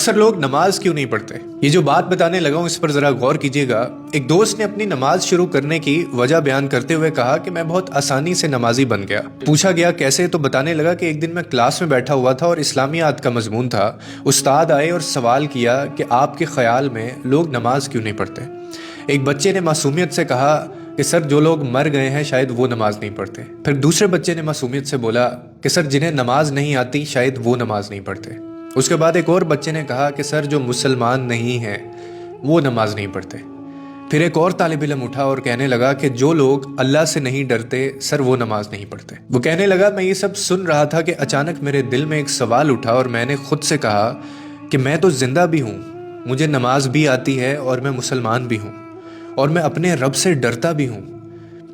اکثر لوگ نماز کیوں نہیں پڑھتے؟ یہ جو بات بتانے لگا ہوں اس پر ذرا غور کیجیے گا۔ ایک دوست نے اپنی نماز شروع کرنے کی وجہ بیان کرتے ہوئے کہا کہ میں بہت آسانی سے نمازی بن گیا۔ پوچھا گیا کیسے، تو بتانے لگا کہ ایک دن میں کلاس میں بیٹھا ہوا تھا اور اسلامیات کا مضمون تھا۔ استاد آئے اور سوال کیا کہ آپ کے خیال میں لوگ نماز کیوں نہیں پڑھتے؟ ایک بچے نے معصومیت سے کہا کہ سر جو لوگ مر گئے ہیں شاید وہ نماز نہیں پڑھتے۔ پھر دوسرے بچے نے معصومیت سے بولا کہ سر جنہیں نماز نہیں آتی شاید وہ نماز نہیں پڑھتے۔ اس کے بعد ایک اور بچے نے کہا کہ سر جو مسلمان نہیں ہیں وہ نماز نہیں پڑھتے۔ پھر ایک اور طالب علم اٹھا اور کہنے لگا کہ جو لوگ اللہ سے نہیں ڈرتے سر وہ نماز نہیں پڑھتے۔ وہ کہنے لگا میں یہ سب سن رہا تھا کہ اچانک میرے دل میں ایک سوال اٹھا اور میں نے خود سے کہا کہ میں تو زندہ بھی ہوں، مجھے نماز بھی آتی ہے اور میں مسلمان بھی ہوں اور میں اپنے رب سے ڈرتا بھی ہوں،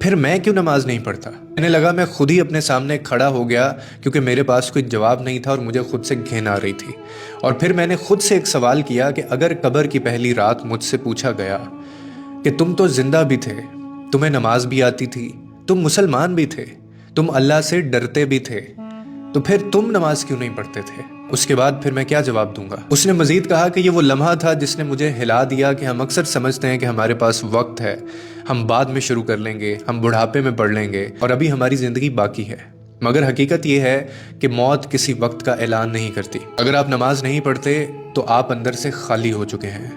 پھر میں کیوں نماز نہیں پڑھتا؟ کہنے لگا میں خود ہی اپنے سامنے کھڑا ہو گیا کیونکہ میرے پاس کوئی جواب نہیں تھا اور مجھے خود سے گھن آ رہی تھی، اور پھر میں نے خود سے ایک سوال کیا کہ اگر قبر کی پہلی رات مجھ سے پوچھا گیا کہ تم تو زندہ بھی تھے، تمہیں نماز بھی آتی تھی، تم مسلمان بھی تھے، تم اللہ سے ڈرتے بھی تھے، تو پھر تم نماز کیوں نہیں پڑھتے تھے؟ اس کے بعد پھر میں کیا جواب دوں گا؟ اس نے مزید کہا کہ یہ وہ لمحہ تھا جس نے مجھے ہلا دیا کہ ہم اکثر سمجھتے ہیں کہ ہمارے پاس وقت ہے، ہم بعد میں شروع کر لیں گے، ہم بڑھاپے میں پڑھ لیں گے اور ابھی ہماری زندگی باقی ہے، مگر حقیقت یہ ہے کہ موت کسی وقت کا اعلان نہیں کرتی۔ اگر آپ نماز نہیں پڑھتے تو آپ اندر سے خالی ہو چکے ہیں۔